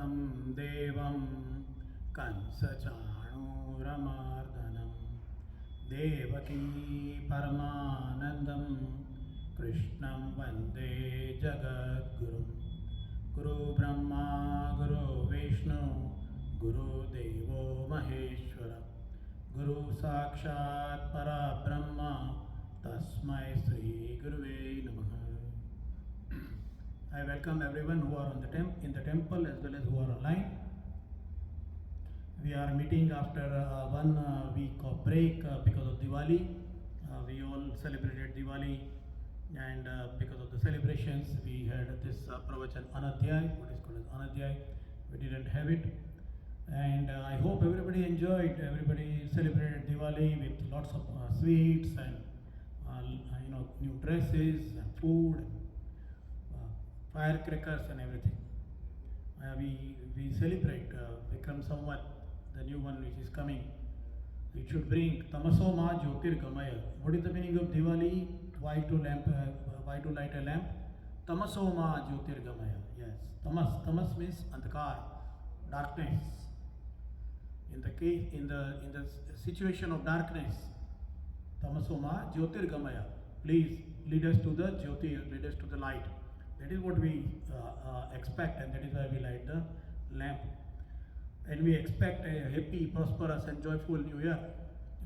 तं देवं कंसचाणूरमर्दनं देवकी परमानन्दं कृष्णं वन्दे जगद्गुरुं गुरुब्रह्मा गुरुविष्णु गुरुदेवो महेश्वर गुरु साक्षात् परब्रह्म तस्मै श्री गुरुवे नमः. I welcome everyone who are on the in the temple as well as who are online. We are meeting after 1 week of break because of Diwali. We all celebrated Diwali, and because of the celebrations we had this Pravachan Anadhyay, what is called as Anadhyay. We didn't have it, and I hope everybody enjoyed. Everybody celebrated Diwali with lots of sweets and new dresses and food, firecrackers and everything. We celebrate Vikram Samvat, the new one which is coming. It should bring Tamaso Ma Jyotirgamaya. What is the meaning of Diwali? Why to light a lamp? Tamaso Ma Jyotirgamaya. Yes, Tamas means andhakar, darkness. In the situation of darkness, Tamaso Ma Jyotirgamaya. Please lead us to the Jyoti, lead us to the light. That is what we expect, and that is why we light the lamp. And we expect a happy, prosperous and joyful new year.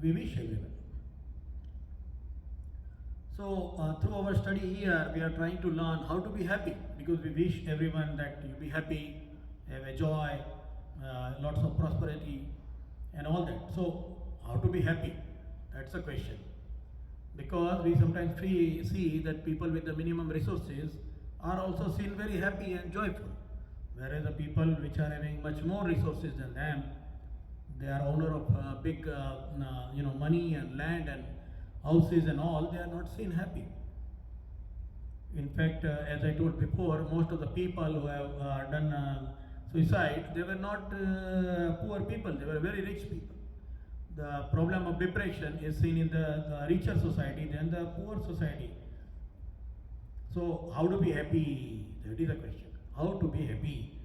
We wish everyone. So through our study here, we are trying to learn how to be happy, because we wish everyone that you be happy, have a joy, lots of prosperity and all that. So how to be happy? That's the question. Because we sometimes see that people with the minimum resources are also seen very happy and joyful, whereas the people which are having much more resources than them, they are owner of big money and land and houses and all, they are not seen happy. In fact, as I told before, most of the people who have done suicide, they were not poor people, they were very rich people. The problem of depression is seen in the richer society than the poor society. So how to be happy? That is the question. How to be happy?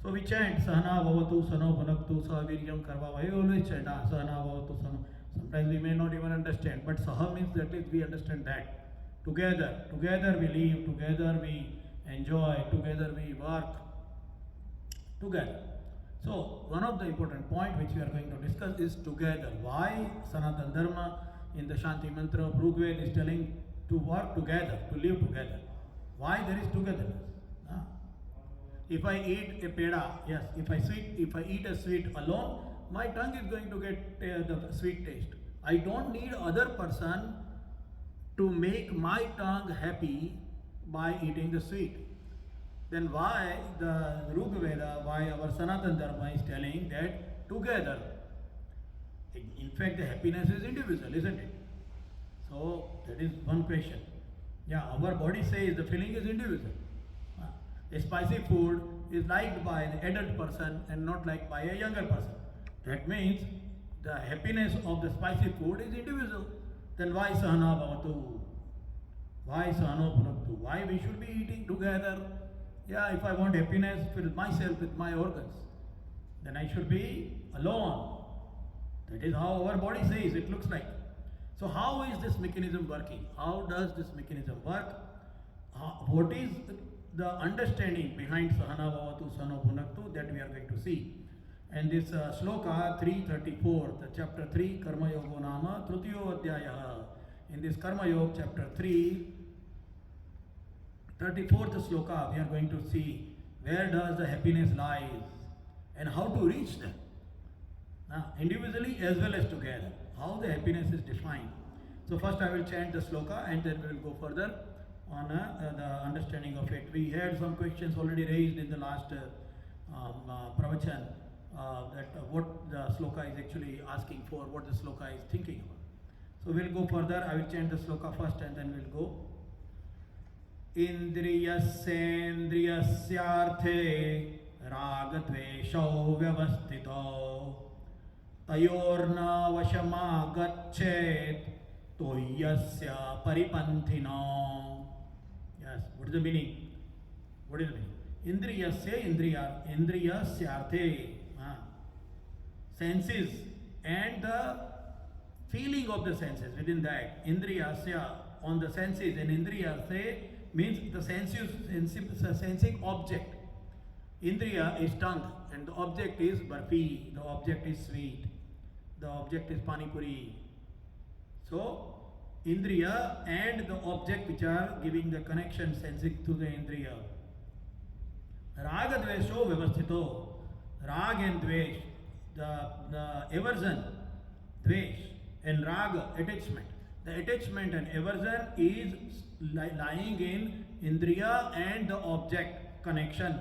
So we chant Sahana Bhavatu Sano Bhunaktu Sahaviryam Karvavai. We always chant Sahana Bhavatu Sano. Sometimes we may not even understand, but Saha means at least we understand that. Together we live, together we enjoy, together we work, together. So one of the important point which we are going to discuss is together. Why Sanatana Dharma in the Shanti Mantra of Bhagvad is telling to work together, to live together. Why there is togetherness? If I eat a peda, yes, if I eat a sweet alone, my tongue is going to get the sweet taste. I don't need other person to make my tongue happy by eating the sweet. Then why the Ruga Veda, why our Sanatana Dharma is telling that together? In fact, the happiness is individual, isn't it? So that is one question. Yeah, our body says the feeling is individual. A spicy food is liked by an adult person and not liked by a younger person. That means the happiness of the spicy food is individual. Then why Sahana Bhavatu? Why Sahano Bhunaktu? Why we should be eating together? Yeah, if I want happiness with myself, with my organs, then I should be alone. That is how our body says it looks like. So how is this mechanism working? How does this mechanism work? What is the understanding behind Sahana Bhavatu Sano Bhunaktu that we are going to see? And this shloka 334, the chapter 3, Karma Yoga Nama, Trutiyo Adhyaya. In this Karma Yoga chapter 3, 34th shloka, we are going to see where does the happiness lies and how to reach them. Individually as well as together. How the happiness is defined. So first I will chant the shloka and then we will go further on the understanding of it. We had some questions already raised in the last pravachan that what the shloka is actually asking for, what the shloka is thinking about. So we will go further. I will chant the shloka first and then we will go. Indriyasyendriyasyarthe ragadveshau vyavastito tayorna vashamagachet toyasya paripanthino. Yes, what is the meaning? What is the meaning? Indriyasya indriyasyarthe. Senses and the feeling of the senses within that. Indriyasya, on the senses, and indriyasya means the sensing object. Indriya is tongue and the object is barfi, the object is sweet, the object is pani puri. So, Indriya and the object which are giving the connection sensing to the Indriya. Raga dvesho vyavasthito. Rag and dvesh, the aversion, dvesh, and raga, attachment. The attachment and aversion is lying in Indriya and the object connection.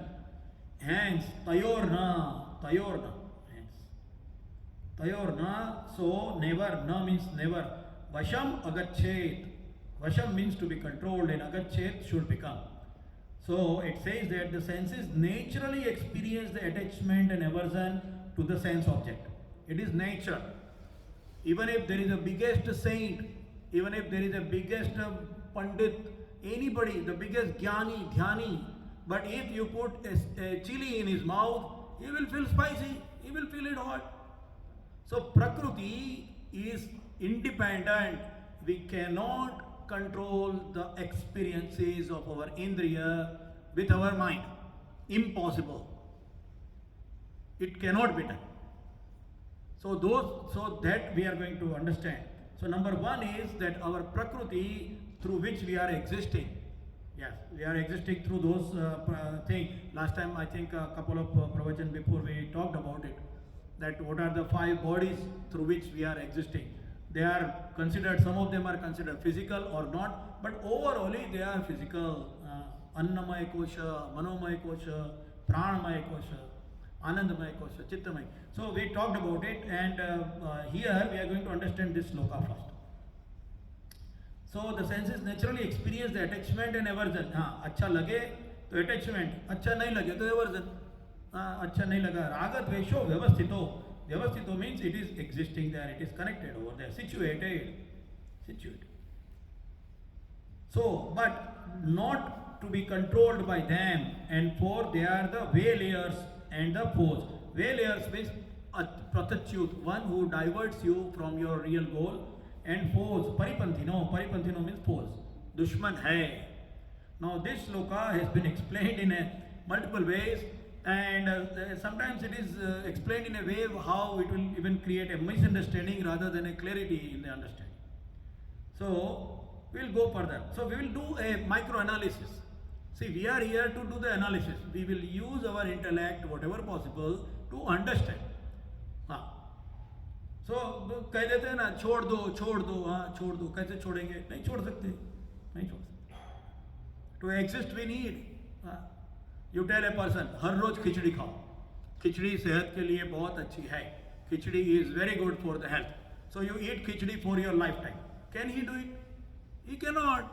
Hence, tayorna, hence. Tayorna, so never, na means never. Vasham agachet. Vasham means to be controlled and agachet should become. So it says that the senses naturally experience the attachment and aversion to the sense object. It is nature. Even if there is the biggest saint, even if there is the biggest pandit, anybody, the biggest jnani, dhyani, but if you put a chili in his mouth, he will feel spicy, he will feel it hot. So Prakriti is independent. We cannot control the experiences of our Indriya with our mind. Impossible. It cannot be done. So that we are going to understand. So number one is that our Prakriti through which we are existing. Yes, we are existing through those things. Last time I think a couple of Pravachan before we talked about it. That what are the 5 bodies through which we are existing. They are considered, some of them are considered physical or not, but overall they are physical. Annamaya kosha, manomaya kosha, pranamaya kosha, anandamaya kosha, chittamaya. So we talked about it, and here we are going to understand this shloka first. So the senses naturally experience the attachment and aversion. अच्छा लगे तो attachment, अच्छा नहीं लगे तो aversion. अच्छा नहीं लगा. राग द्वेषो व्यवस्थितो. Vyavasthito means it is existing there, it is connected over there, situated. So, but not to be controlled by them, and for they are the waylayers and the foes. Waylayers means pratachyut, one who diverts you from your real goal, and foes, paripanthino means foes. Dushman hai. Now this shloka has been explained in multiple ways. And sometimes it is explained in a way of how it will even create a misunderstanding rather than a clarity in the understanding. So we will go further. So we will do a micro-analysis. See, we are here to do the analysis. We will use our intellect, whatever possible, to understand. So कह देते हैं ना, छोड़ दो, कैसे छोड़ेंगे? नहीं छोड़ सकते. To exist we need. You tell a person, हर रोज खिचड़ी खाओ. खिचड़ी सेहत के लिए बहुत अच्छी है. Khichdi is very good for the health. So you eat khichdi for your lifetime. Can he do it? He cannot.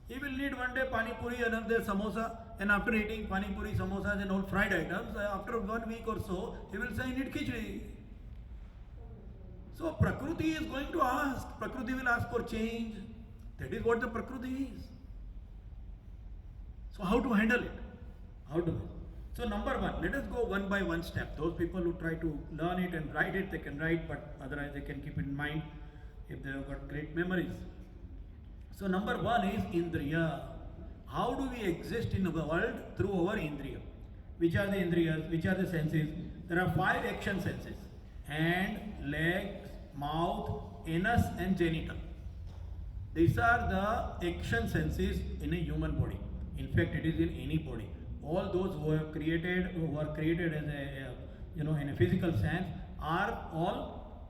He will need one day pani puri, another samosa, and after eating pani puri, samosas and all fried items, after 1 week or so, he will say, I need khichdi. So Prakriti is going to ask. Prakriti will ask for change. That is what the Prakriti is. So how to handle it? So number one, let us go one by one step. Those people who try to learn it and write it, they can write, but otherwise they can keep it in mind if they have got great memories. So number one is Indriya. How do we exist in the world? Through our Indriya. Which are the Indriyas? Which are the senses? There are 5 action senses. Hand, legs, mouth, anus and genital. These are the action senses in a human body. In fact, it is in any body. All those who are created as a in a physical sense are all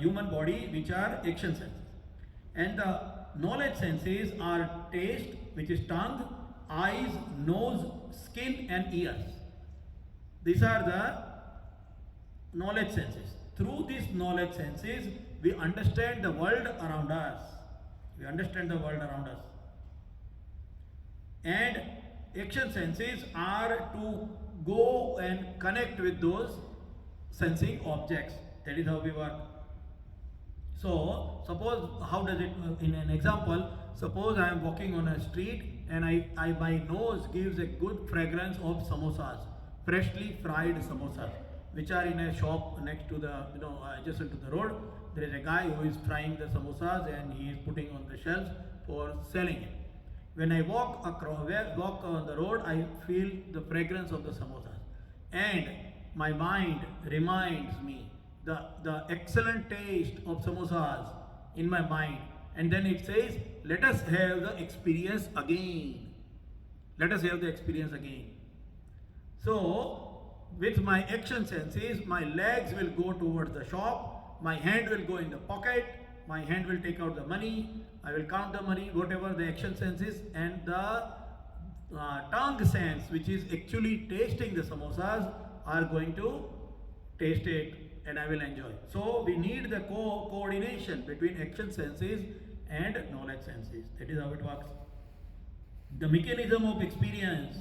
human body, which are action senses. And the knowledge senses are taste, which is tongue, eyes, nose, skin and ears. These are the knowledge senses. Through these knowledge senses, we understand the world around us. And action senses are to go and connect with those sensing objects. That is how we work. So, suppose, how does it, in an example, suppose I am walking on a street and my nose gives a good fragrance of samosas, freshly fried samosas, which are in a shop next to the, adjacent to the road. There is a guy who is frying the samosas and he is putting on the shelves for selling it. When I walk on the road, I feel the fragrance of the samosas, and my mind reminds me the excellent taste of samosas in my mind. And then it says, let us have the experience again. Let us have the experience again. So, with my action senses, my legs will go towards the shop, my hand will go in the pocket, my hand will take out the money, I will count the money, whatever the action sense is, and the tongue sense, which is actually tasting the samosas, are going to taste it, and I will enjoy. So we need the coordination between action senses and knowledge senses. That is how it works. The mechanism of experience.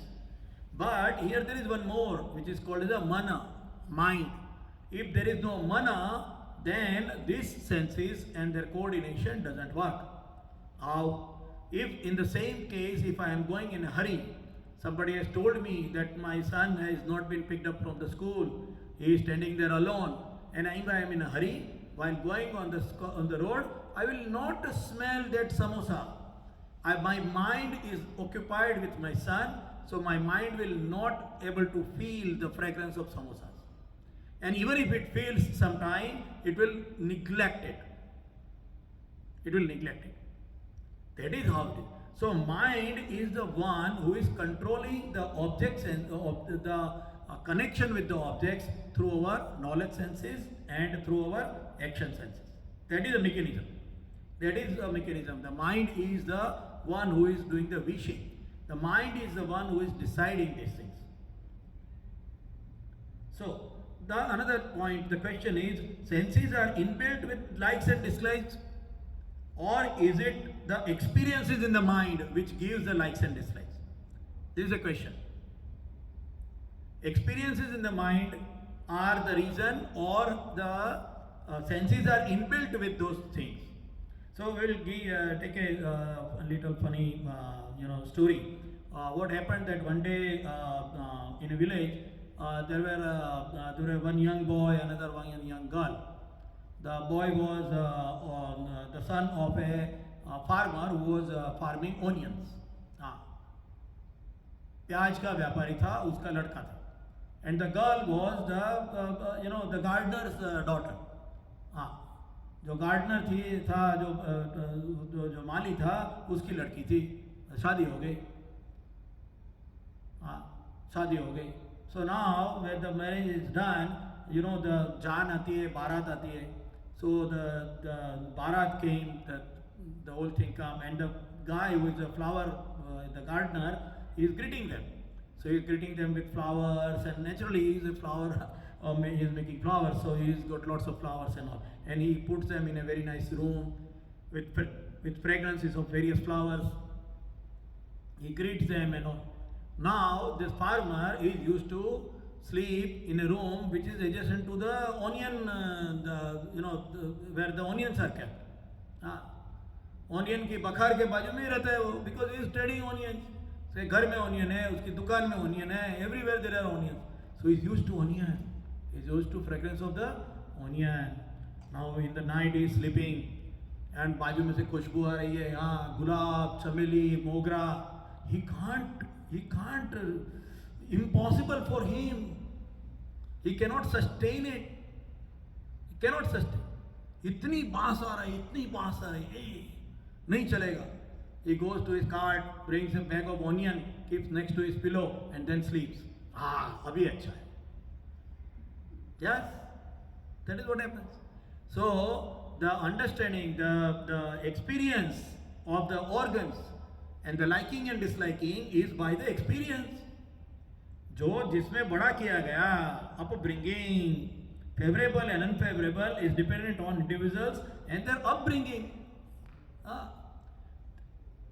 But here there is one more, which is called as a mana, mind. If there is no mana, then these senses and their coordination doesn't work. How? If in the same case, if I am going in a hurry, somebody has told me that my son has not been picked up from the school, he is standing there alone, and I am in a hurry, while going on the road, I will not smell that samosa. My mind is occupied with my son, so my mind will not able to feel the fragrance of samosas. And even if it feels sometime, it will neglect it. It will neglect it. That is how it is. So mind is the one who is controlling the objects and the connection with the objects through our knowledge senses and through our action senses. That is the mechanism. That is the mechanism. The mind is the one who is doing the wishing. The mind is the one who is deciding these things. So, another point, the question is, senses are inbuilt with likes and dislikes, or is it the experiences in the mind which gives the likes and dislikes? This is the question. Experiences in the mind are the reason, or the senses are inbuilt with those things. So we'll take a little funny story. What happened that one day in a village, there were one young boy, another one young girl. The boy was the son of a farmer who was farming onions. प्याज का व्यापारी था, उसका लड़का था. And the girl was the gardener's daughter. जो gardener था, जो माली था, उसकी लड़की थी. शादी हो गई. शादी हो गई. So now when the marriage is done, the jaan आती है, बारात आती है. So the barat came, the whole thing come, and the guy who is the flower, the gardener, he is greeting them. So he is greeting them with flowers, and naturally he is a flower, he is making flowers, so he has got lots of flowers and all. And he puts them in a very nice room with fragrances of various flowers. He greets them and all. Now this farmer is used to sleep in a room which is adjacent to the onion, where the onions are kept. Onion की बखार के बाजू में रहता है वो, because he is trading onions. So घर में onion है, उसकी दुकान में onion है, everywhere there are onions. So he is used to onion. He is used to fragrance of the onion. Now in the night he is sleeping, and बाजू में से खुशबू आ रही है, गुलाब, चमेली, मोगरा. He can't. Impossible for him. He cannot sustain it. He cannot sustain. इतनी बांस आ रही, नहीं चलेगा. He goes to his cart, brings a bag of onion, keeps next to his pillow, and then sleeps. अभी अच्छा है. Yes, that is what happens. So the understanding, the experience of the organs and the liking and disliking is by the experience. जो जिसमें बड़ा किया गया, upbringing, favorable and unfavorable, is dependent on individuals and their upbringing.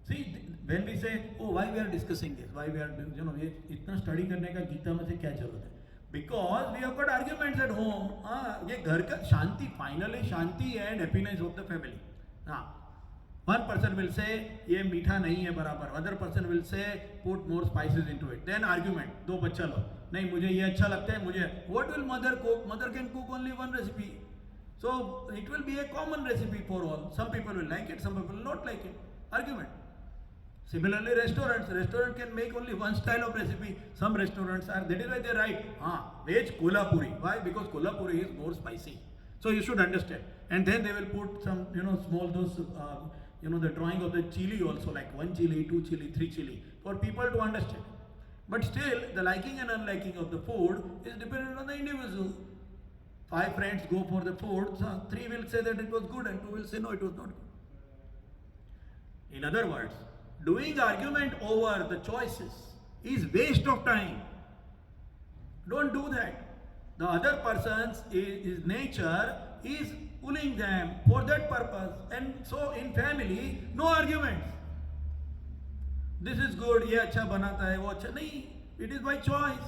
See, when we say, why we are discussing this, why we are, इतना study करने का गीता में से क्या जरूरत है? Because we have got arguments at home. ये घर का शांति, finally Shanti and happiness of the family. One person will say ये मीठा नहीं है बराबर, other person will say put more spices into it. Then argument, दो बच्चा लो, नहीं मुझे ये अच्छा लगता है, मुझे what will mother cook? Mother can cook only one recipe, so it will be a common recipe for all. Some people will like it, some people will not like it. Argument. Similarly, restaurant can make only one style of recipe. Some restaurants are, that is why they write veg kolhapuri. Why? Because kolhapuri is more spicy. So you should understand. And then they will put some small those the drawing of the chili also, like 1 chili, 2 chili, 3 chili, for people to understand. But still, the liking and unliking of the food is dependent on the individual. 5 friends go for the food, so 3 will say that it was good and 2 will say no, it was not good. In other words, doing argument over the choices is waste of time. Don't do that. The other person's his nature is pulling them for that purpose. And so in family, no arguments. This is good, ye acha banata hai, wo acha nahi. It is by choice.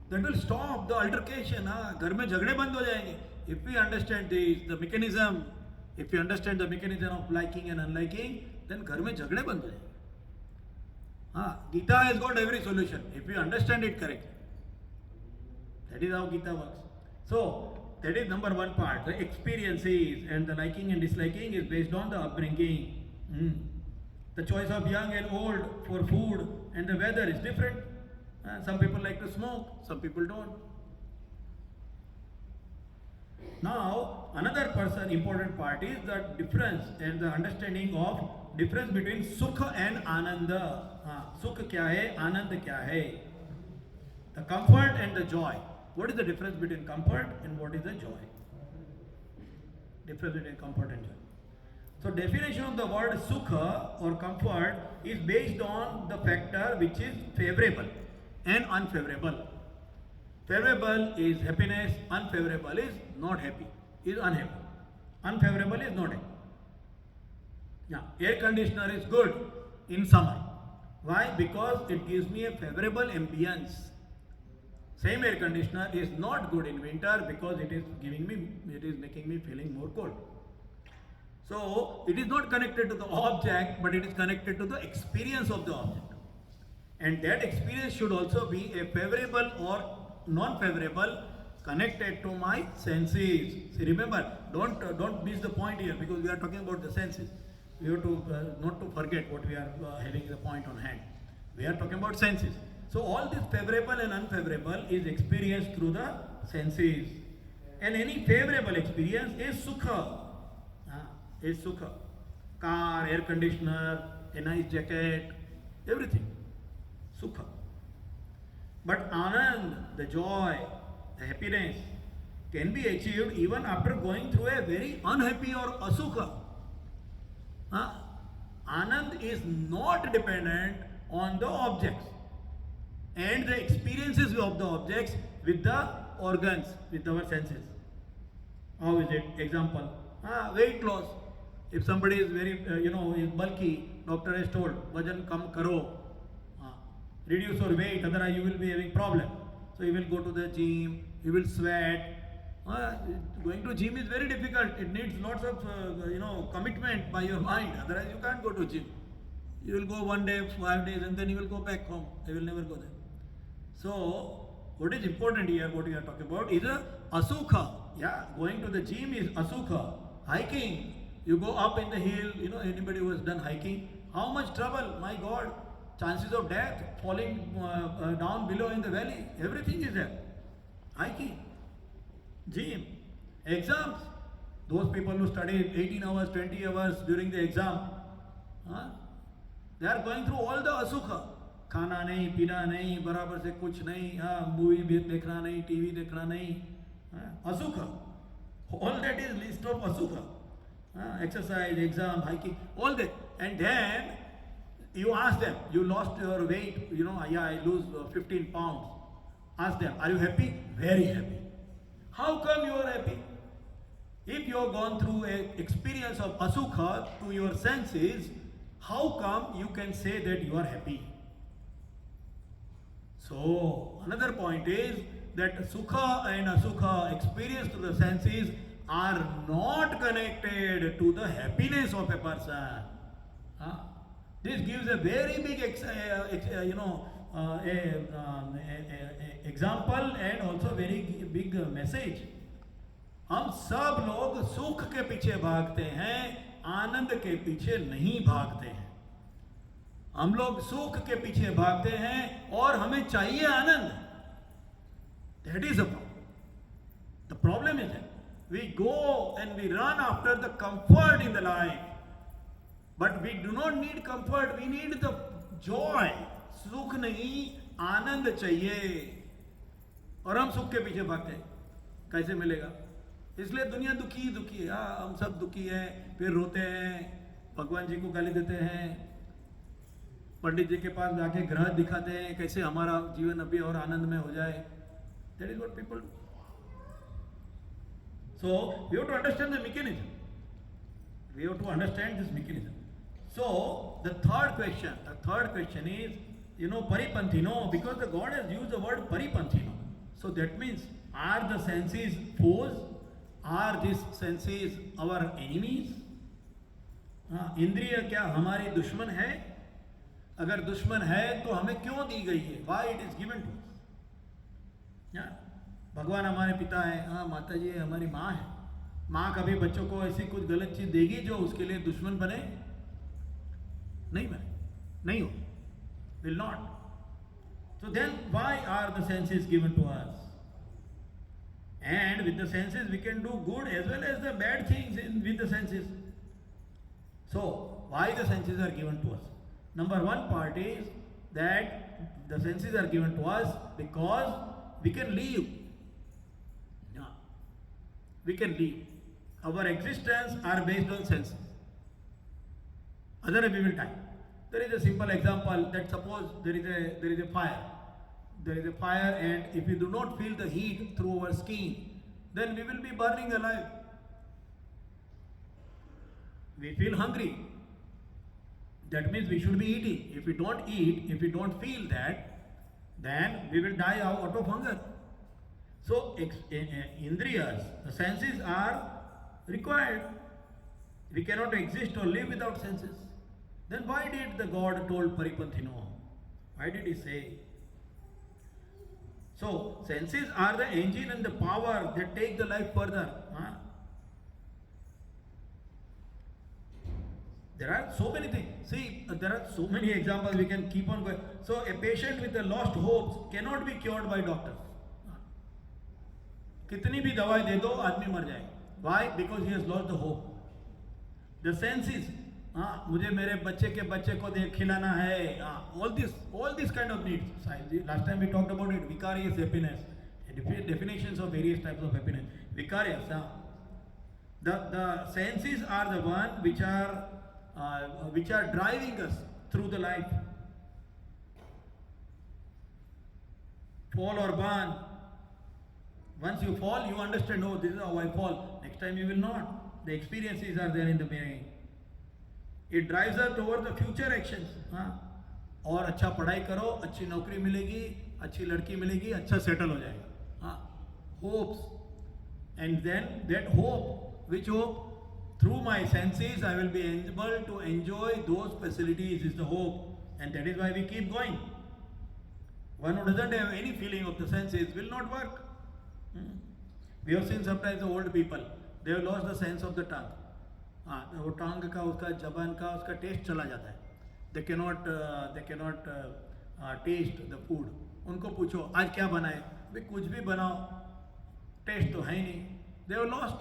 That will stop the altercation. Ghar mein jhagde band ho jayenge. If we understand the mechanism, if you understand the mechanism of liking and unliking, then ghar mein jhagde band ho jayenge. Gita has got every solution if you understand it correctly. That is how Gita works. So, that is number one part. The experiences and the liking and disliking is based on the upbringing. The choice of young and old for food and the weather is different. Some people like to smoke, some people don't. Now, another important part is the difference and the understanding of difference between sukha and ananda. Sukha kya hai, anand kya hai? The comfort and the joy. What is the difference between comfort and what is the joy? Difference between comfort and joy. So definition of the word sukha or comfort is based on the factor which is favorable and unfavorable. Favorable is happiness, unfavorable is not happy, is unhappy. Unfavorable is not happy. Yeah, air conditioner is good in summer. Why? Because it gives me a favorable ambience. Same air conditioner is not good in winter because it is making me feeling more cold. So it is not connected to the object, but it is connected to the experience of the object. And that experience should also be a favorable or non-favorable connected to my senses. See, remember, don't miss the point here because we are talking about the senses. We have to not to forget what we are having the point on hand. We are talking about senses. So all this favorable and unfavorable is experienced through the senses. And any favorable experience is sukha. Is sukha. Car, air conditioner, a nice jacket, everything. Sukha. But anand, the joy, the happiness, can be achieved even after going through a very unhappy or asukha. Anand is not dependent on the objects and the experiences of the objects with the organs, with our senses. How is it? Example, weight loss. If somebody is very, is bulky, doctor has told, vajan kam karo, reduce your weight, otherwise you will be having problem. So you will go to the gym, you will sweat. Going to gym is very difficult. It needs lots of, commitment by your mind. Otherwise you can't go to gym. You will go 1 day, 5 days, and then you will go back home. You will never go there. So, what is important here, what we are talking about, is a asukha. Yeah, going to the gym is asukha. Hiking, you go up in the hill, anybody who has done hiking, how much trouble, my God, chances of death, falling down below in the valley, everything is there. Hiking, gym, exams, those people who study 18 hours, 20 hours during the exam, they are going through all the asukha. खाना नहीं, पीना नहीं, बराबर से कुछ नहीं, movie भी देखना नहीं, टीवी देखना नहीं, asukha. All that is list of asukha. Exercise, exam, hiking, all that. And then you ask them, you lost your weight, I lose 15 pounds. Ask them, are you happy? Very happy. How come you are happy? If you have gone through an experience of asukha to your senses, how come you can say that you are happy? So, another point is that sukha and asukha experience to the senses are not connected to the happiness of a person. This gives a very big example and also very big message. हम सब लोग सुख के पीछे भागते हैं, आनंद के पीछे नहीं भागते हैं. हम लोग सुख के पीछे भागते हैं और हमें चाहिए आनंद. That is the problem. The problem is that we go and we run after the comfort in the life, but we do not need comfort, we need the joy. सुख नहीं, आनंद चाहिए. और हम सुख के पीछे भागते हैं. कैसे मिलेगा? इसलिए दुनिया दुखी दुखी है. हम सब दुखी हैं, फिर रोते हैं, भगवान जी को गाली देते हैं, पंडित जी के पास जाके ग्रह दिखाते हैं कैसे हमारा जीवन अभी और आनंद में हो जाए. That is what people do. So we have to understand the mechanism. We have to understand this mechanism. So the third question is, paripanthino, because the God has used the word paripanthino. So that means, are the senses foes? Are these senses our enemies? इंद्रिय क्या हमारी दुश्मन है? अगर दुश्मन है तो हमें क्यों दी गई है? Why it is given to us? भगवान हमारे पिता है, माता जी हमारी माँ है. माँ कभी बच्चों को ऐसी कुछ गलत चीज देगी जो उसके लिए दुश्मन बने? नहीं बने, नहीं हो, will not. So then why are the senses given to us? And with the senses we can do good as well as the bad things with the senses. So why the senses are given to us? Number one part is that the senses are given to us because we can live. We can live. Our existence are based on senses. Other we will time. There is a simple example that suppose there is a fire. There is a fire, and if we do not feel the heat through our skin, then we will be burning alive. We feel hungry. That means we should be eating. If we don't eat, if we don't feel that, then we will die out of hunger. So, indriyas, the senses are required. We cannot exist or live without senses. Then why did the God told Paripanthino? Why did he say? So, senses are the engine and the power that take the life further. There are so many things. See, there are so many examples we can keep on going. So, a patient with a lost hopes cannot be cured by doctors. कितनी भी दवाई दे दो आदमी मर जाएगा. Why? Because he has lost the hope. The senses, मुझे मेरे बच्चे के बच्चे को खिलाना है. All this kind of needs. Last time we talked about it. Vicarious happiness. Definitions of various types of happiness. Vicarious. The senses are the one which are driving us through the life. Fall or burn. Once you fall, you understand, oh, this is how I fall. Next time you will not. The experiences are there in the brain. It drives us toward the future actions. और अच्छा पढ़ाई करो, अच्छी नौकरी मिलेगी, अच्छी लड़की मिलेगी, अच्छा सेटल हो जाएगा. Hopes. And then that hope, which hope? Through my senses, I will be able to enjoy those facilities is the hope. And that is why we keep going. One who doesn't have any feeling of the senses will not work. We have seen sometimes the old people, they have lost the sense of the tongue. वो टंग का उसका जबान का उसका test चला जाता है. They cannot taste the food. उनको पूछो आज क्या बनाए, वे कुछ भी बनाओ, टेस्ट तो है ही नहीं. They have lost.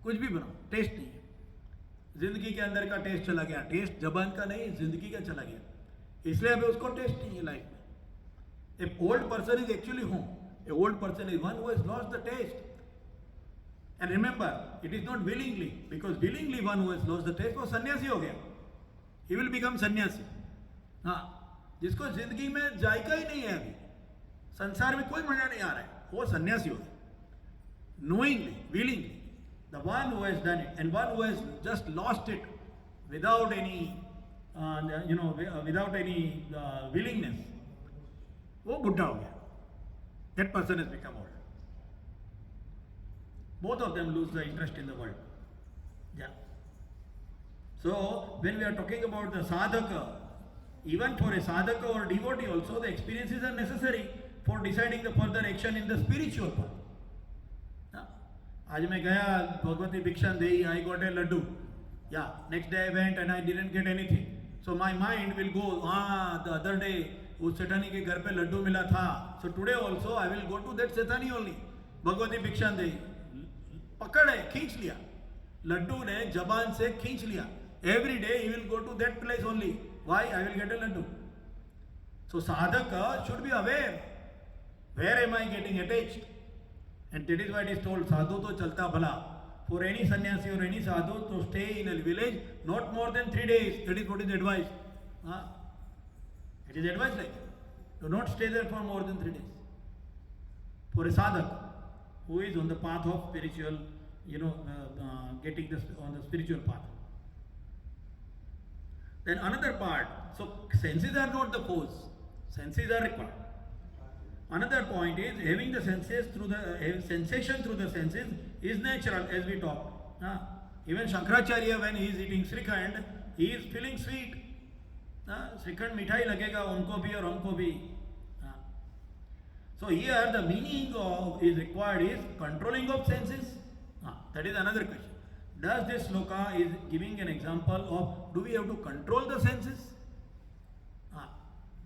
कुछ भी बनाओ, टेस्ट नहीं है. जिंदगी के अंदर का टेस्ट चला गया. टेस्ट जबान का नहीं, जिंदगी का चला गया. इसलिए अभी उसको टेस्ट नहीं है लाइफ में. A old person is actually home. A old person is one who has lost the taste. And remember, it is not willingly, because willingly one who has lost the taste वो सन्यासी हो गया. He will become सन्यासी. जिसको जिंदगी में जायका ही नहीं है अभी, संसार में कोई मजा नहीं आ रहा है, वो सन्यासी हो गया. Knowingly, willingly, the one who has done it and one who has just lost it without any, without any willingness, वो बुढ़ा हो गया. That person has become old. both of them lose the interest in the world. Yeah. So when we are talking about the sadhaka, even for a sadhaka or devotee also, the experiences are necessary for deciding the further action in the spiritual path. आज मैं गया भगवती भिक्षान देई, I got a laddu. Yeah, next day I went and I didn't get anything. So my mind will go, the other day उस सेठानी के घर पे लड्डू मिला था. So today also I will go to that Sethani only. Bhagwati भिक्षान देई, पकड़ है, खींच लिया. लड्डू ने जबान से खींच लिया. Every day he will go to that place only. Why? I will get a laddu. So sadhaka should be aware. Where am I getting attached? And that is why it is told, sadhu to chalta bhala. For any sannyasi or any sadhu to stay in a village not more than 3 days. That is what is advised. It is advised like that. Do not stay there for more than 3 days. For a sadhak who is on the path of spiritual, getting this on the spiritual path. Then another part, so senses are not the cause, senses are required. Another point is having the senses through the sensation through the senses is natural, as we talked. Even Shankaracharya, when he is eating Shrikhand, he is feeling sweet. Shrikhand mithai lagega unko bhi aur humko bhi. So here the meaning of is required is controlling of senses. That is another question. Does this shloka is giving an example of, do we have to control the senses?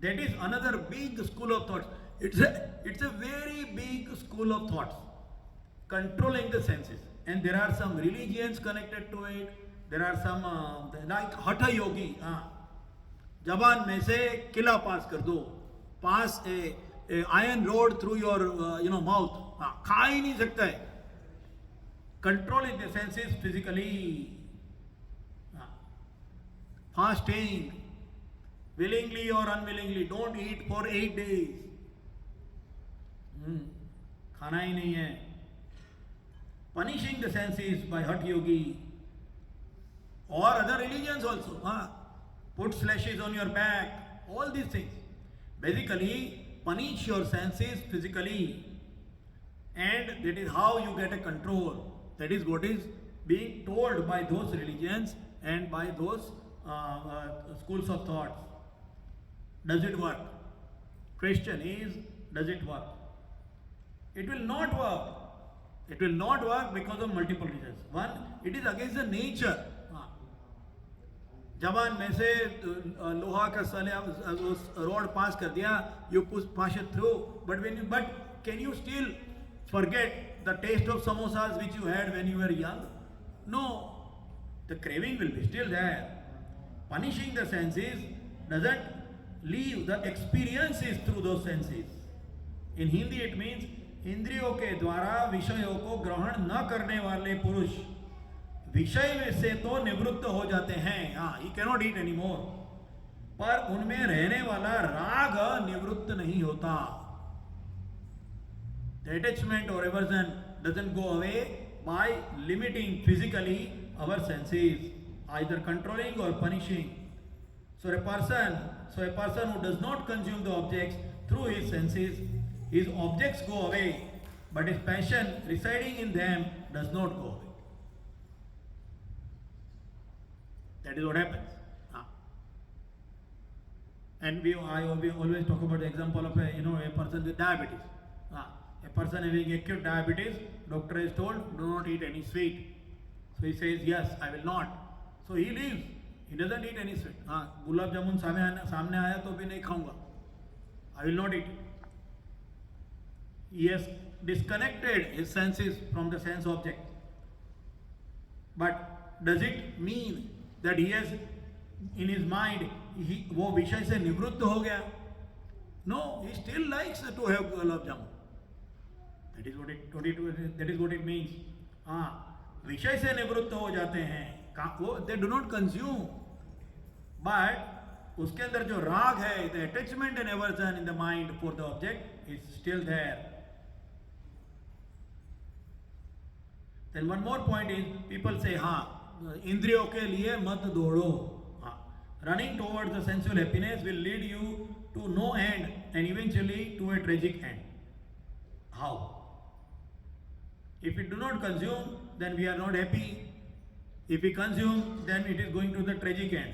That is another big school of thoughts. It's a very big school of thoughts. Controlling the senses. And there are some religions connected to it. There are some like Hatha Yogi. Jaban mein se kila pass kar do. Pass a iron rod through your mouth. खा ही नहीं सकता है. Controlling the senses physically, fasting, willingly or unwillingly, don't eat for 8 days. खाना ही नहीं है. Punishing the senses by Hatha Yogi or other religions also. Put slashes on your back, all these things. Basically, punish your senses physically, and that is how you get a control. That is what is being told by those religions and by those schools of thought. Does it work? Question is, does it work? It will not work. It will not work because of multiple reasons. One, it is against the nature. जबान में से लोहा का rod pass कर दिया, you push it through. But can you still forget the taste of samosas which you had when you were young? No. The craving will be still there. Punishing the senses doesn't leave the experiences through those senses. In Hindi it means इंद्रियों के द्वारा विषयों को ग्रहण न करने वाले पुरुष विषय में से तो निवृत्त हो जाते हैं. He cannot eat anymore. पर उनमें रहने वाला राग निवृत्त नहीं होता. The attachment or aversion doesn't go away by limiting physically our senses, either controlling or punishing. So a person who does not consume the objects through his senses, his objects go away, but his passion residing in them does not go away. That is what happens. And we always talk about the example of a person with diabetes. A person having acute diabetes, doctor is told, do not eat any sweet. So he says, yes, I will not. So he leaves. He doesn't eat any sweet. Gulab jamun सामने आया तो भी नहीं खाऊंगा. I will not eat it. He has disconnected his senses from the sense object. But does it mean that he has in his mind वो विषय से निवृत्त हो गया? No, he still likes to have gulab jamun. That is what it means. विषय से निवृत्त हो जाते हैं. They do not consume. But उसके अंदर जो राग है, the attachment and aversion in the mind for the object is still there. Then one more point is, people say, इंद्रियों के लिए मत दौड़ो. Running towards the sensual happiness will lead you to no end and eventually to a tragic end. How? If we do not consume, then we are not happy. If we consume, then it is going to the tragic end.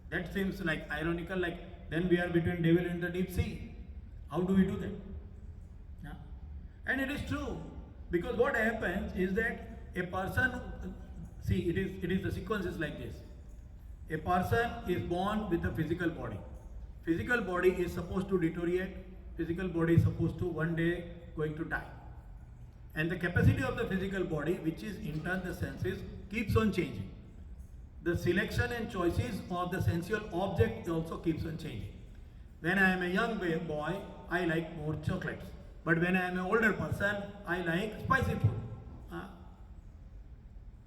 That seems like ironical, like then we are between devil and the deep sea. How do we do that? Yeah. And it is true, because what happens is that a person, see, it is the sequence is like this. A person is born with a physical body. Physical body is supposed to deteriorate. Physical body is supposed to one day going to die. And the capacity of the physical body, which is in turn the senses, keeps on changing. The selection and choices of the sensual object also keeps on changing. When I am a young boy, I like more chocolates. But when I am an older person, I like spicy food.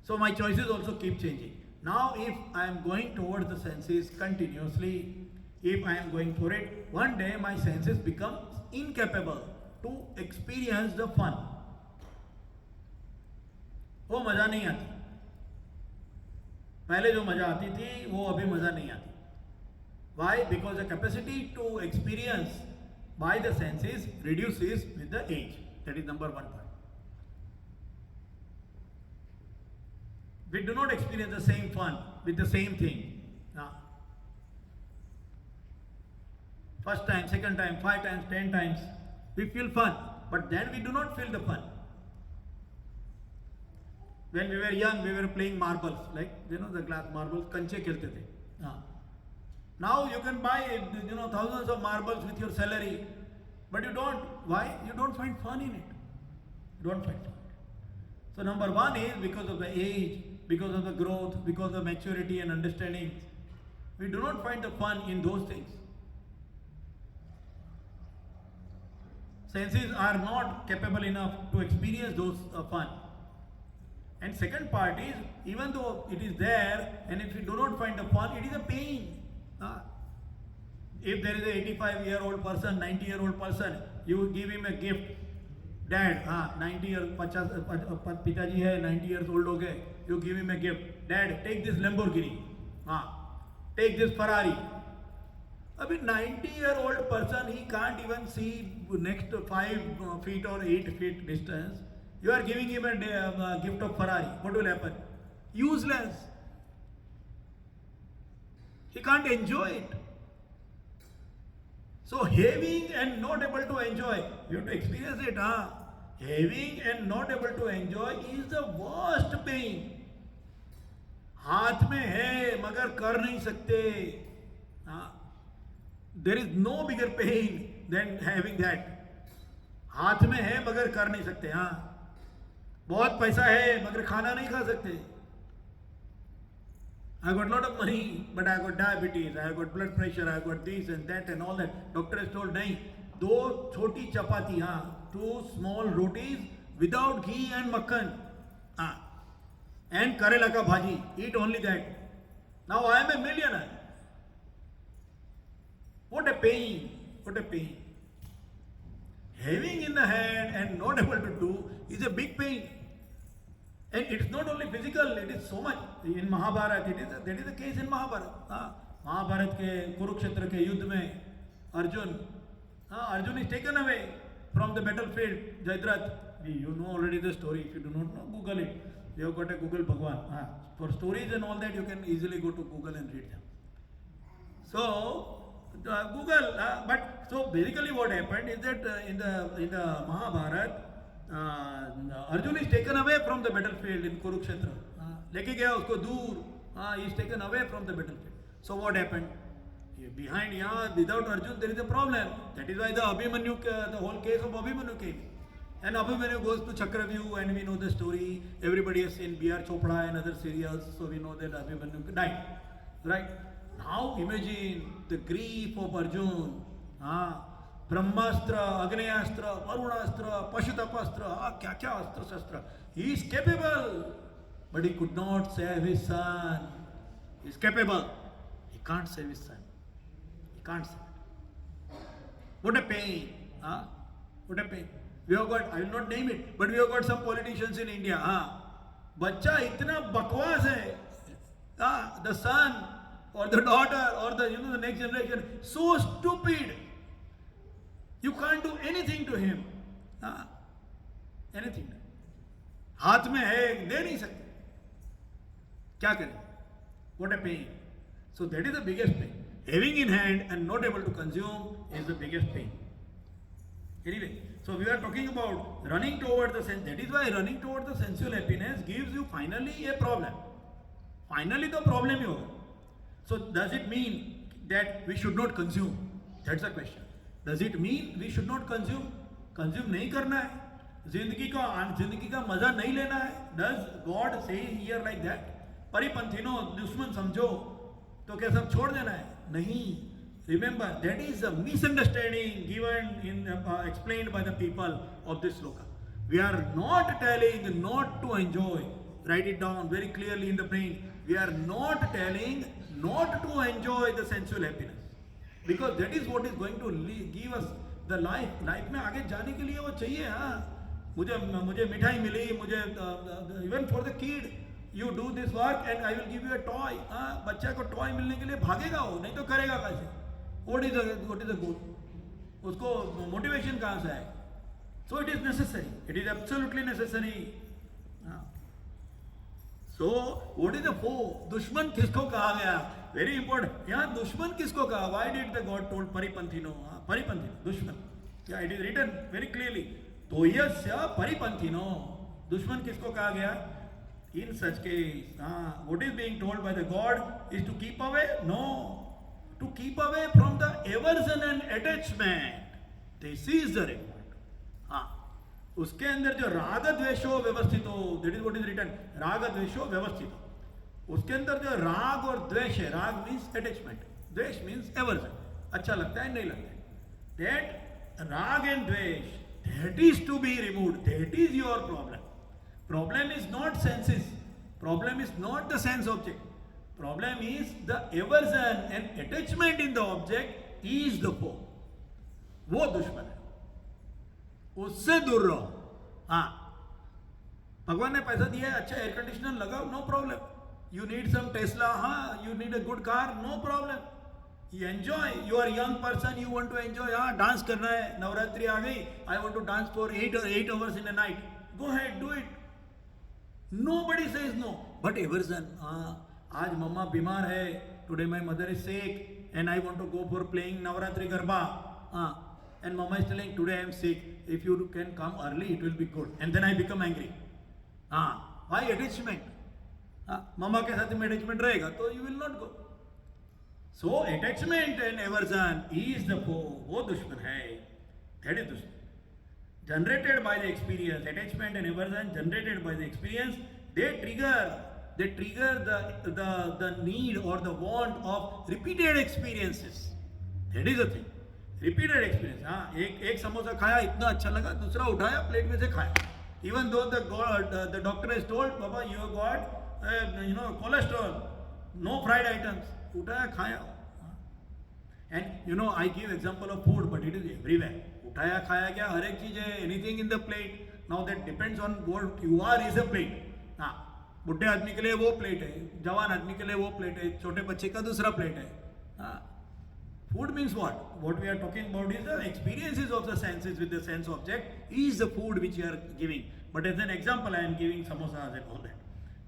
So my choices also keep changing. Now if I am going towards the senses continuously, if I am going for it, one day my senses become incapable to experience the fun. वो मजा नहीं आती. पहले जो मजा आती थी वो अभी मजा नहीं आती. Why? Because the capacity to experience by the senses reduces with the age. That is number one point. We do not experience the same fun with the same thing. First time, second time, 5 times, 10 times, we feel fun, but then we do not feel the fun. When we were young, we were playing marbles, like the glass marbles, kanche khelte the. Now you can buy thousands of marbles with your salary, but you don't. Why? You don't find fun in it. You don't find fun. So number one is because of the age, because of the growth, because of maturity and understanding, we do not find the fun in those things. Senses are not capable enough to experience those fun. And second part is, even though it is there, and if you do not find the fun, it is a pain. If there is a 85-year-old person, 90-year-old person, you give him a gift. Dad, 90 years, पिताजी है 90 years old हो गए, you give him a gift. Dad, take this Lamborghini. Take this Ferrari. अभी 90-year-old person, he can't even see next 5 feet or 8 feet distance. You are giving him a gift of Ferrari. What will happen? Useless. He can't enjoy it. So having and not able to enjoy, you have to experience it. Having and not able to enjoy is the worst pain. हाथ में है मगर कर नहीं सकते. There is no bigger pain than having that. हाथ में है मगर कर नहीं सकते. बहुत पैसा है मगर खाना नहीं खा सकते. I got a lot of money, but I got diabetes, I got blood pressure, I got this and that and all that. Doctor has told, नहीं, 2 छोटी चपाती, 2 small rotis without ghee and makhan, and karela ka bhaji. Eat only that. Now I am a millionaire. What a pain! What a pain! Having in the hand and not able to do is a big pain. And it is not only physical, it is so much. In Mahabharata, that is the case in Mahabharata. Mahabharata के कुरुक्षेत्र के युद्ध में Arjun is taken away from the battlefield. Jayadratha, you know already the story. If you do not know, Google it. You have got a Google Bhagvad. For stories and all that, you can easily go to Google and read them. So Google, but so basically what happened is that in the Mahabharata, Arjun is taken away from the battlefield in Kurukshetra. लेके गया उसको दूर. He is taken away from the battlefield. So what happened? Behind without Arjun there is a problem. That is why the Abhimanyu, the whole case of Abhimanyu came. And Abhimanyu goes to Chakravyuh, and we know the story. Everybody has seen B.R. Chopra and other serials, so we know that Abhimanyu died. Right? Now imagine the grief of Arjun. Brahmastra, Agnyastra, Varunastra, Pashutapastra, kya astra shastra. He is capable, but he could not save his son. He is capable. He can't save his son. He can't save it. What a pain. What a pain. We have got, I will not name it, but we have got some politicians in India. बच्चा इतना बकवास है. The son or the daughter or the next generation, so stupid. You can't do anything to him. Anything. हाथ में है, दे नहीं सकते, क्या करें? What a pain. So that is the biggest pain. Having in hand and not able to consume is the biggest pain. Anyway, so we are talking about running towards the sense. That is why running towards the sensual happiness gives you finally a problem. Finally the problem you have. So does it mean that we should not consume? That's the question. Does it mean we should not consume? Consume नहीं करना है, जिंदगी का मजा नहीं लेना है. Does God say here like that? परिपंथीनो दुश्मन समझो तो क्या सब छोड़ देना है? नहीं. Remember, that is a misunderstanding given in explained by the people of this shloka. We are not telling not to enjoy. Write it down very clearly in the brain. We are not telling not to enjoy the sensual happiness, because that is what is going to give us the life. Life में आगे जाने के लिए वो चाहिए. हाँ, मुझे मिठाई मिली, मुझे even for the kid, you do this work and I will give you a toy. हाँ, बच्चा को टॉय मिलने के लिए भागेगा वो, नहीं तो करेगा कैसे? What is the goal? उसको मोटिवेशन कहाँ से आए? So it is necessary. It is absolutely necessary. So what is the foe? दुश्मन किसको कहा गया? Very important. यहाँ दुश्मन किसको कहा? Why did the God told परिपंथीनो? परिपंथी दुश्मन. Yeah, it is written very clearly. तोयस्य परिपंथीनो. दुश्मन किसको कहा गया? In such case, what is being told by the God is to keep away? No. To keep away from the aversion and attachment. This is the requirement. उसके अंदर जो राग द्वेषो व्यवस्थित हो, that is what is written. राग द्वेषो व्यवस्थित हो. उसके अंदर जो राग और द्वेष है, राग means attachment, द्वेष means aversion. अच्छा लगता है, नहीं लगता है. That rag and dvesh, that is to be removed. That is your problem. Problem is not senses. Problem is not the sense object. Problem is the aversion and attachment in the object is the foe. वो दुश्मन है, उससे दूर रहो. हाँ, भगवान ने पैसा दिया है, अच्छा एयर कंडीशनर लगाओ, no problem. You need some Tesla, हाँ, you need a good car, no problem. You enjoy. You are a young person. You want to enjoy. हाँ, डांस करना है, नवरात्रि आ गई. I want to dance for 8 hours in a night. Go ahead, do it. Nobody says no. But aversion. हाँ, आज मम्मा बीमार है. Today my mother is sick and I want to go for playing Navratri garba. हाँ, and mama is telling today I am sick. If you can come early, it will be good. And then I become angry. हाँ, why attachment? हाँ, मम्मा के साथ में attachment रहेगा तो you will not go. So attachment and aversion is the foe. वो दुश्मन है. That is दुश्मन. Generated by the experience, attachment and aversion generated by the experience, they trigger the need or the want of repeated experiences. That is the thing. Repeated experience. हाँ, एक समोसा खाया, इतना अच्छा लगा, दूसरा उठाया, प्लेट में से खाया. Even though the doctor has told, Baba, you have got cholesterol, no fried items. उठाया खाया. And I give example of food, but it is everywhere. उठाया खाया क्या, हर एक चीज है, anything in the plate. Now that depends on what you are is a plate. हाँ, बुढ़े आदमी के लिए वो प्लेट है, जवान आदमी के लिए वो प्लेट है, छोटे बच्चे का दूसरा प्लेट है. हाँ, food means what? What we are talking about is the experiences of the senses with the sense object is the food which you are giving. But as an example, I am giving samosas and all that,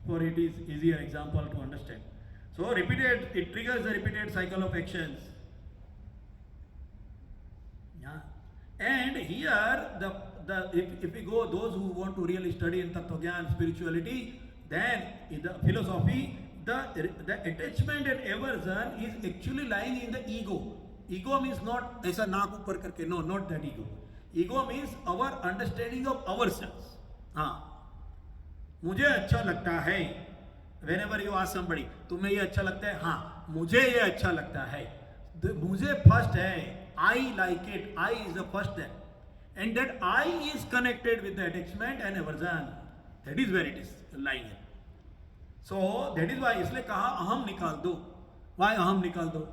for it is easier example to understand. So it triggers the repeated cycle of actions. Yeah. And here, if we go, those who want to really study in Tattva Gyan, spirituality, then in the philosophy, the attachment and aversion is actually lying in the ego. Ego means not ऐसा नाक ऊपर करके, no, not that ego. Ego means our understanding of ourselves. हाँ, मुझे अच्छा लगता है. Whenever you ask somebody, तुम्हें ये अच्छा लगता है? हाँ, मुझे ये अच्छा लगता है. मुझे first है. I like it. I is the first there. And that I is connected with the attachment and aversion. That is where it is lying in. So that is why इसलिए कहा अहम निकाल दो. Why अहम निकाल दो?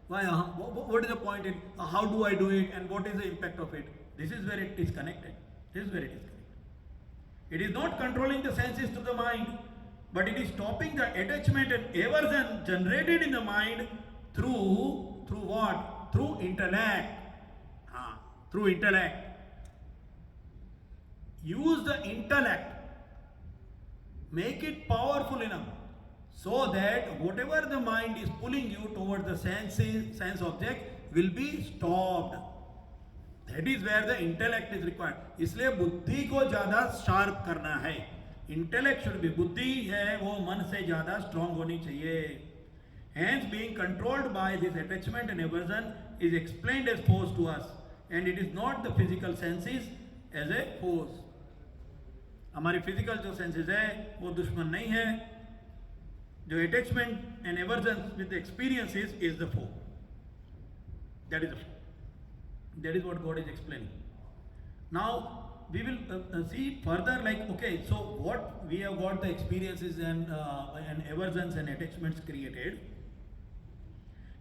Why अहम? What is the point in how do I do it and what is the impact of it? This is where it is connected. This is where it is connected. It is not controlling the senses to the mind, but it is stopping the attachment and aversion generated in the mind through what? Through intellect. Through intellect. Use the intellect Make it powerful enough so that whatever the mind is pulling you towards the sense object will be stopped. That is where the intellect is required. इसलिए बुद्धि को ज़्यादा sharp करना है. Intellect should be, बुद्धि है वो मन से ज़्यादा strong होनी चाहिए. Hence, being controlled by this attachment and aversion is explained as force to us, and it is not the physical senses as a force. हमारी फिजिकल जो सेंसेस है वो दुश्मन नहीं है. जो attachment and aversion with experiences is the four. That is the four. That is what God is explaining. Now we will see further, like, okay, so what we have got the experiences and aversions and attachments created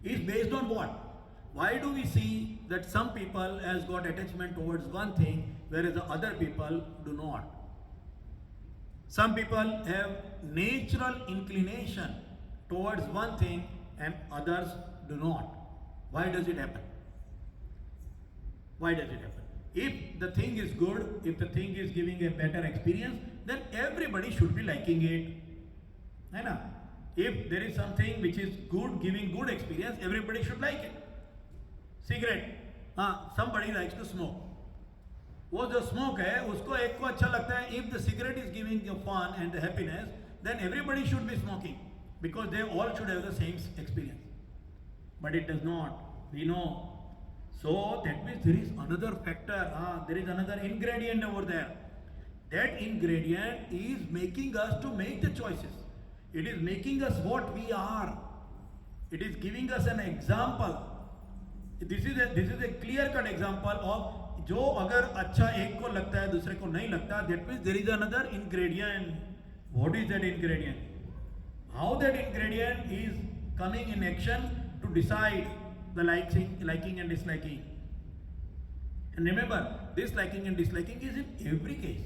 is based on what? Why do we see that some people has got attachment towards one thing whereas the other people do not? Some people have natural inclination towards one thing and others do not. Why does it happen? Why does it happen? If the thing is good, if the thing is giving a better experience, then everybody should be liking it. है ना? If there is something which is good, giving good experience, everybody should like it. Cigarette, हाँ, somebody likes to smoke. वो जो smoke है, उसको एक को अच्छा लगता है. If the cigarette is giving you fun and the happiness, then everybody should be smoking because they all should have the same experience. But it does not. We know. So that means there is another factor, there is another ingredient over there. That ingredient is making us to make the choices. It is making us what we are. It is giving us an example. This is a clear-cut example of जो अगर अच्छा एक को लगता है दूसरे को नहीं लगता, that means there is another ingredient. What is that ingredient? How that ingredient is coming in action to decide the liking and disliking. And remember, this liking and disliking is in every case.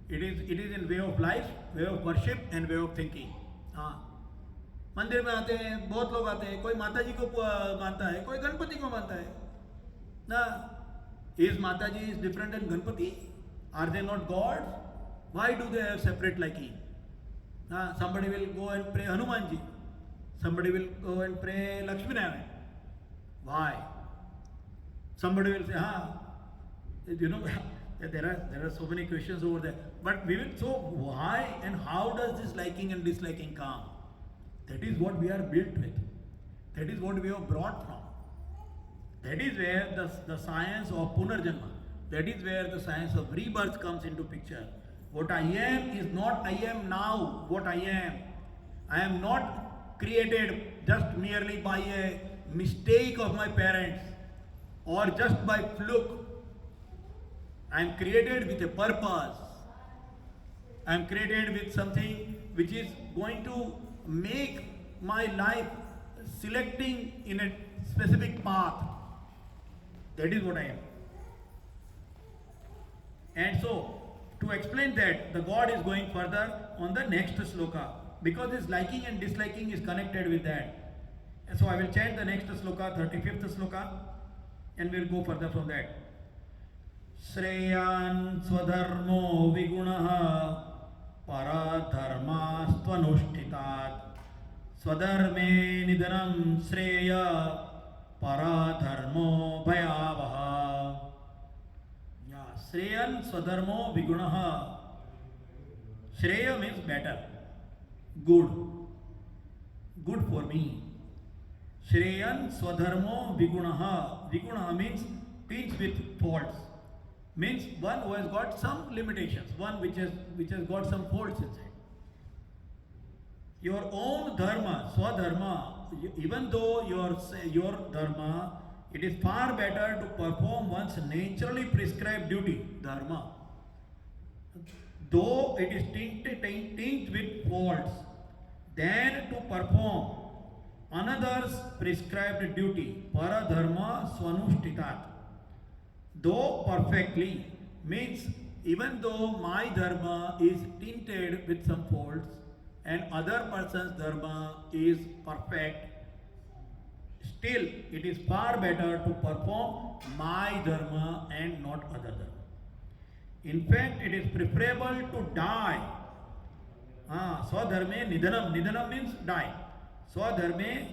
It is in way of life, way of worship and way of thinking. हाँ, मंदिर में आते हैं, बहुत लोग आते हैं. कोई माता जी को मानता है, कोई गणपति को मानता है. ना, is माता जी is different than Ganpati? Are they not gods? Why do they have separate liking? Somebody will go and pray Hanuman ji. Somebody will go and pray Lakshmi Narayan. Why? Somebody will say, there are so many questions over there. But we will, so why and how does this liking and disliking come? That is what we are built with. That is what we are brought from. That is where the science of Punarjanma, that is where the science of rebirth comes into picture. What I am is not I am now what I am. I am not created just merely by a mistake of my parents or just by fluke. I am created with a purpose. I am created with something which is going to make my life selecting in a specific path. That is what I am. And so, to explain that, the God is going further on the next shloka, because this liking and disliking is connected with that. And so I will chant the next shloka, 35th shloka, and we will go further from that. Shreyan swadharmo vigunaha paradharmastvanushtitat swadharme nidanam shreya paradharmo bhayavaha. Shreyan swadharmo vigunaha. Shreya means better, good for me. Shreyan swadharmo vigunaha. Vigunaha means things with faults. Means one who has got some limitations, one which has got some faults inside. Your own dharma, swadharma, even though your dharma, it is far better to perform one's naturally prescribed duty, dharma. Though it is tinged with faults, than to perform another's prescribed duty, paradharma swanushtitat. Though perfectly, means even though my dharma is tinted with some faults and other person's dharma is perfect, still it is far better to perform my dharma and not other dharma. In fact, it is preferable to die Swadharme Nidanam. Nidanam means die. Swadharme,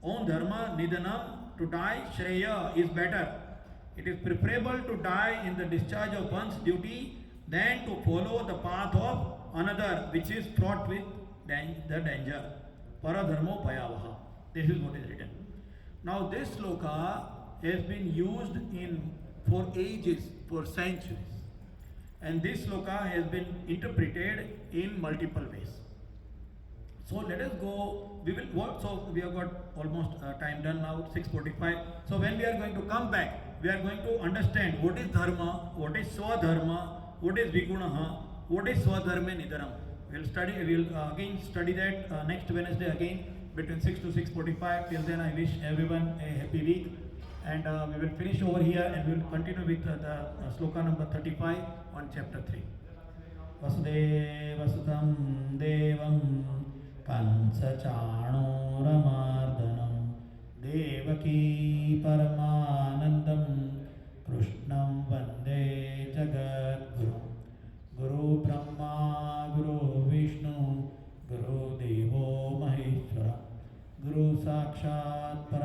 own dharma, Nidanam, to die, Shreya is better. It is preferable to die in the discharge of one's duty than to follow the path of another which is fraught with the danger. Paradharmo Bhayavaha. This is what is written. Now this sloka has been used for ages, for centuries. And this sloka has been interpreted in multiple ways. So let us go, so we have got almost time done now, 6:45. So when we are going to come back, we are going to understand what is dharma, what is swadharma, what is vigunaha, what is swadharme nidaram. We'll again study that next Wednesday again between 6 to 6:45. Till then I wish everyone a happy week. And we will finish over here and we will continue with the sloka number 35 on chapter 3. Vasudevasutam devam Kansachanoramardanam Devaki Paramanandam Krishnam Vande Jagadguru. Guru Brahma, Guru Vishnu, Guru Devo Maheshwara, Guru Sakshat Param